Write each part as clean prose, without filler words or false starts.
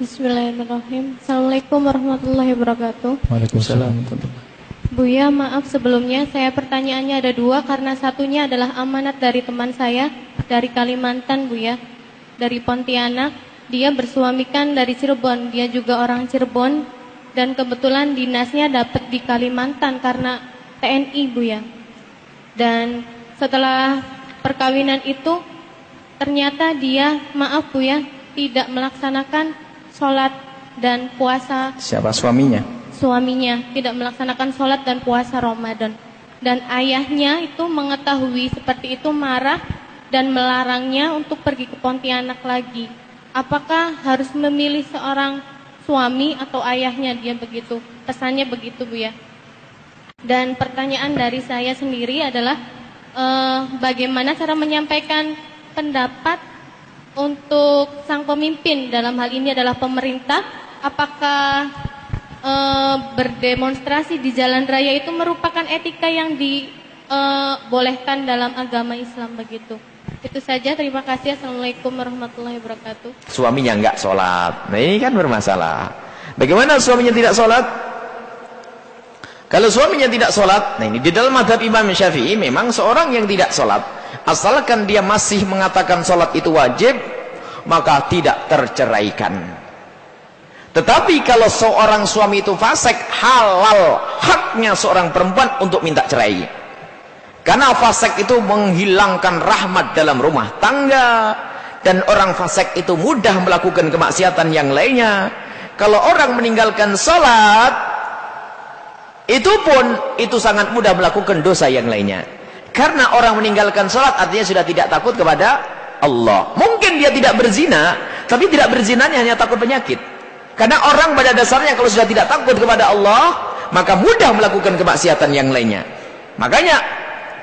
Bismillahirrahmanirrahim. Assalamualaikum warahmatullahi wabarakatuh. Waalaikumsalam. Buya, maaf sebelumnya, saya pertanyaannya ada dua karena satunya adalah amanat dari teman saya dari Kalimantan, Buya, dari Pontianak. Dia bersuamikan dari Cirebon, dia juga orang Cirebon dan kebetulan dinasnya dapat di Kalimantan karena TNI, Buya. Dan setelah perkawinan itu ternyata dia, maaf Buya, tidak melaksanakan sholat dan puasa. Siapa suaminya? Suaminya tidak melaksanakan sholat dan puasa Ramadan. Dan ayahnya itu mengetahui seperti itu, marah dan melarangnya untuk pergi ke Pontianak lagi. Apakah harus memilih seorang suami atau ayahnya dia begitu? Pesannya begitu, Bu ya. Dan pertanyaan dari saya sendiri adalah bagaimana cara menyampaikan pendapat untuk sang pemimpin, dalam hal ini adalah pemerintah. Apakah berdemonstrasi di jalan raya itu merupakan etika yang dibolehkan dalam agama Islam begitu? Itu saja, terima kasih. Assalamualaikum warahmatullahi wabarakatuh. Suaminya enggak sholat, nah ini kan bermasalah. Bagaimana suaminya tidak sholat? Kalau suaminya tidak sholat, nah ini di dalam mazhab Imam Syafi'i memang seorang yang tidak sholat, asalkan dia masih mengatakan sholat itu wajib, maka tidak terceraikan. Tetapi kalau seorang suami itu fasik, halal haknya seorang perempuan untuk minta cerai. Karena fasik itu menghilangkan rahmat dalam rumah tangga, dan orang fasik itu mudah melakukan kemaksiatan yang lainnya. Kalau orang meninggalkan sholat, itu sangat mudah melakukan dosa yang lainnya. Karena orang meninggalkan sholat artinya sudah tidak takut kepada Allah. Mungkin dia tidak berzina, tapi tidak berzinanya hanya takut penyakit. Karena orang pada dasarnya kalau sudah tidak takut kepada Allah, maka mudah melakukan kemaksiatan yang lainnya. Makanya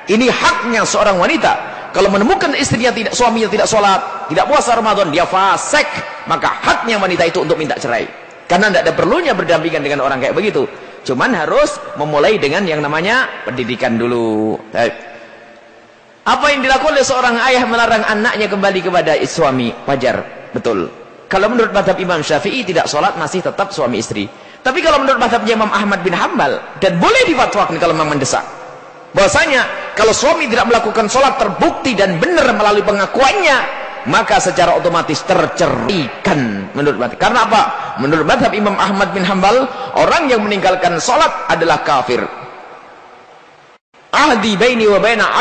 ini haknya seorang wanita. Kalau menemukan istrinya tidak, suaminya tidak sholat, tidak puasa Ramadan, dia fasik, maka haknya wanita itu untuk minta cerai. Karena tidak ada perlunya berdampingan dengan orang kayak begitu. Cuman harus memulai dengan yang namanya pendidikan dulu. Apa yang dilakukan oleh seorang ayah melarang anaknya kembali kepada suami, wajar, betul. Kalau menurut mazhab Imam Syafi'i tidak sholat masih tetap suami istri. Tapi kalau menurut mazhab Imam Ahmad bin Hambal, dan boleh difatwakan kalau memang mendesak, bahwasanya kalau suami tidak melakukan sholat terbukti dan benar melalui pengakuannya, maka secara otomatis terceraikan menurut mazhab. Karena apa? Menurut mazhab Imam Ahmad bin Hambal, orang yang meninggalkan sholat adalah kafir. Ahdi baini wa baina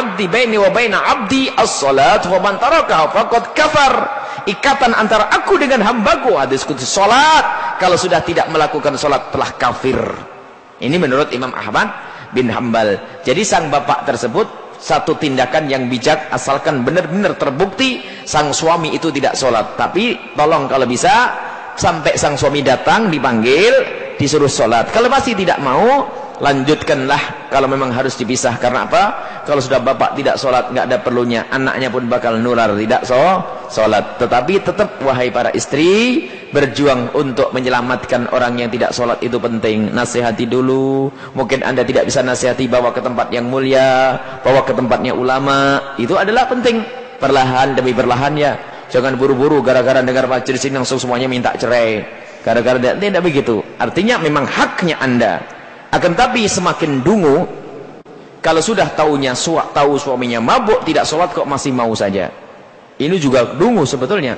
abdi as-salat wa man tarakaha faqad kafar. Ikatan antara aku dengan hambaku, hadis qudsi, salat. Kalau sudah tidak melakukan salat telah kafir. Ini menurut Imam Ahmad bin Hambal. Jadi sang bapak tersebut satu tindakan yang bijak asalkan benar-benar terbukti sang suami itu tidak sholat. Tapi tolong kalau bisa sampai sang suami datang dipanggil, disuruh sholat. Kalau masih tidak mau, lanjutkanlah kalau memang harus dipisah. Karena apa? Kalau sudah bapak tidak sholat, nggak ada perlunya, anaknya pun bakal nular tidak sholat. Tetapi tetap wahai para istri, berjuang untuk menyelamatkan orang yang tidak sholat itu penting. Nasihati dulu. Mungkin anda tidak bisa nasihati, bawa ke tempat yang mulia, bawa ke tempatnya ulama, itu adalah penting. Perlahan demi perlahan ya. Jangan buru-buru gara-gara dengar majelis ini langsung semuanya minta cerai. Gara-gara tidak begitu. Artinya memang haknya anda. Akan tapi semakin dungu kalau sudah tahu suaminya mabuk tidak sholat kok masih mau saja. Ini juga dungu sebetulnya.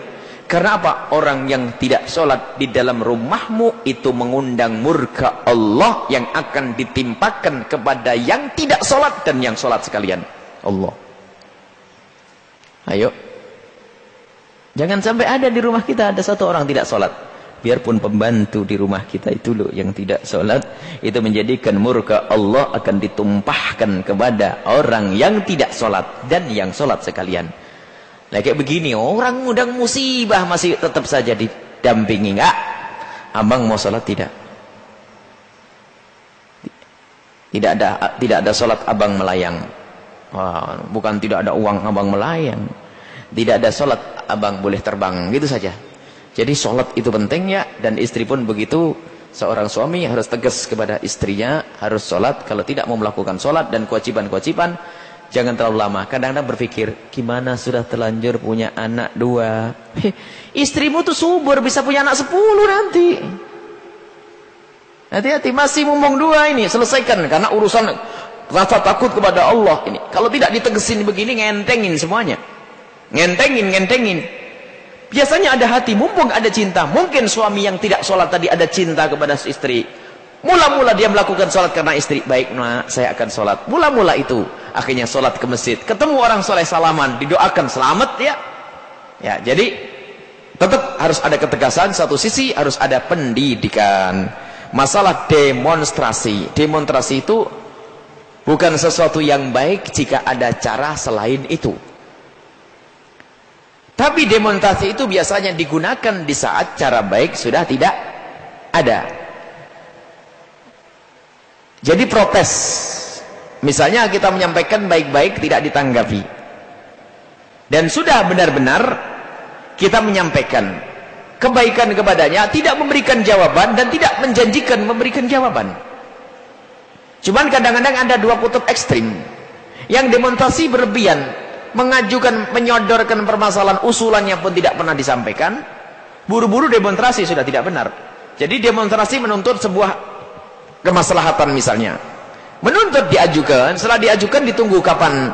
Karena apa? Orang yang tidak sholat di dalam rumahmu itu mengundang murka Allah yang akan ditimpakan kepada yang tidak sholat dan yang sholat sekalian. Allah. Ayo. Jangan sampai ada di rumah kita ada satu orang tidak sholat. Biarpun pembantu di rumah kita itu loh yang tidak sholat, itu menjadikan murka Allah akan ditumpahkan kepada orang yang tidak sholat dan yang sholat sekalian. Nah kayak begini, orang ngundang musibah masih tetap saja didampingi. Enggak, abang mau sholat tidak? Tidak ada sholat abang melayang. Wah, bukan tidak ada uang abang melayang. Tidak ada sholat abang boleh terbang, gitu saja. Jadi sholat itu penting ya, dan istri pun begitu. Seorang suami harus tegas kepada istrinya, harus sholat. Kalau tidak mau melakukan sholat dan kewajiban-kewajiban, Jangan terlalu lama. Kadang-kadang berpikir, gimana sudah terlanjur punya anak 2. Istrimu tuh subur, bisa punya anak 10 nanti. Hati-hati, masih mumpung 2 ini. Selesaikan, karena urusan rasa takut kepada Allah ini. Kalau tidak ditegesin begini, ngentengin semuanya. Ngentengin. Biasanya ada hati, mumpung ada cinta. Mungkin suami yang tidak sholat tadi ada cinta kepada istri. Mula-mula dia melakukan sholat karena istri. Baik, nah, saya akan sholat. Mula-mula itu. Akhirnya sholat ke masjid. Ketemu orang soleh, salaman. Didoakan selamat ya. Ya, jadi tetap harus ada ketegasan. Satu sisi harus ada pendidikan. Masalah demonstrasi. Demonstrasi itu bukan sesuatu yang baik jika ada cara selain itu. Tapi demonstrasi itu biasanya digunakan di saat cara baik sudah tidak ada. Jadi protes. Misalnya kita menyampaikan baik-baik tidak ditanggapi. Dan sudah benar-benar kita menyampaikan kebaikan kepadanya, tidak memberikan jawaban dan tidak menjanjikan memberikan jawaban. Cuman kadang-kadang ada 2 kutub ekstrim. Yang demonstrasi berlebihan, mengajukan, menyodorkan permasalahan usulannya pun tidak pernah disampaikan. Buru-buru demonstrasi sudah tidak benar. Jadi demonstrasi menuntut sebuah kemaslahatan misalnya. Menuntut diajukan, setelah diajukan ditunggu kapan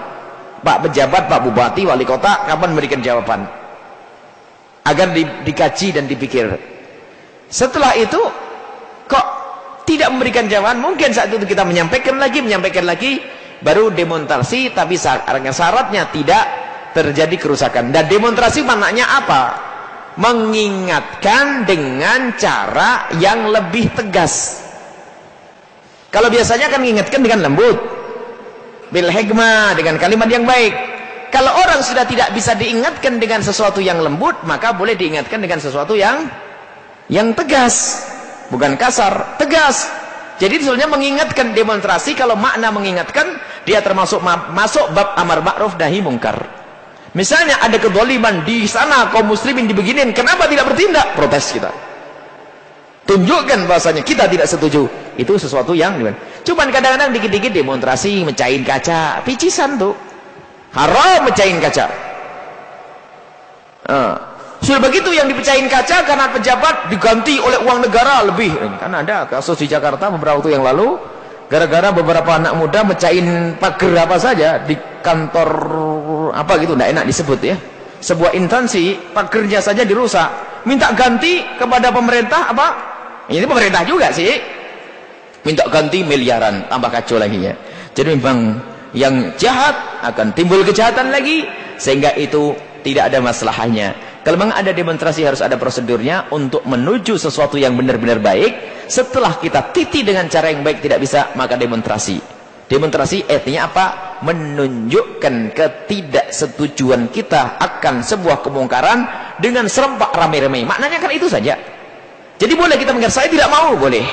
Pak pejabat, Pak Bupati, Wali Kota, kapan memberikan jawaban. Agar dikaji dan dipikir. Setelah itu, kok tidak memberikan jawaban, mungkin saat itu kita menyampaikan lagi, baru demonstrasi, tapi syaratnya tidak terjadi kerusakan. Dan demonstrasi maknanya apa? Mengingatkan dengan cara yang lebih tegas. Kalau biasanya kan mengingatkan dengan lembut, bil hikmah, dengan kalimat yang baik. Kalau orang sudah tidak bisa diingatkan dengan sesuatu yang lembut, maka boleh diingatkan dengan sesuatu yang tegas, bukan kasar, tegas. Jadi sebenarnya mengingatkan demonstrasi, kalau makna mengingatkan, dia termasuk masuk bab amar ma'ruf nahi mungkar. Misalnya ada kezaliman di sana, kaum muslimin dibeginin, kenapa tidak bertindak? Protes kita. Tunjukkan bahasanya kita tidak setuju. Itu sesuatu yang cuman kadang-kadang dikit-dikit demonstrasi, mecahin kaca, picisan tuh. Haram mecahin kaca. Sudah begitu yang dipecahin kaca karena pejabat diganti oleh uang negara lebih. Kan ada kasus di Jakarta beberapa waktu yang lalu, gara-gara beberapa anak muda mecahin pagar apa saja di kantor apa gitu, tidak enak disebut ya. Sebuah instansi pagernya saja dirusak. Minta ganti kepada pemerintah apa? Ini pemerintah juga sih. Minta ganti miliaran, tambah kacau lagi ya. Jadi memang yang jahat akan timbul kejahatan lagi, sehingga itu tidak ada masalahnya. Kalau memang ada demonstrasi harus ada prosedurnya untuk menuju sesuatu yang benar-benar baik. Setelah kita titi dengan cara yang baik tidak bisa, maka demonstrasi. Demonstrasi artinya apa? Menunjukkan ketidaksetujuan kita akan sebuah kemungkaran dengan serempak ramai-ramai. Maknanya kan itu saja. Jadi boleh kita mengatakan saya tidak mau, boleh.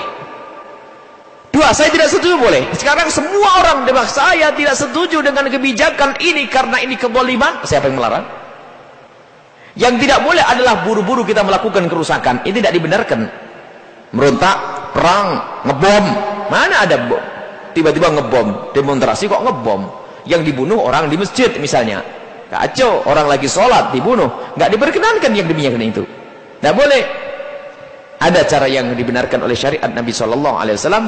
2, saya tidak setuju, boleh. Sekarang semua orang bilang saya tidak setuju dengan kebijakan ini karena ini kezaliman. Siapa yang melarang? Yang tidak boleh adalah buru-buru kita melakukan kerusakan. Ini tidak dibenarkan. Merontak, perang, ngebom. Mana ada bom? Tiba-tiba ngebom. Demonstrasi kok ngebom? Yang dibunuh orang di masjid misalnya. Kacau, orang lagi sholat dibunuh. Nggak diperkenankan yang demikian itu. Tidak boleh. Ada cara yang dibenarkan oleh syariat Nabi SAW.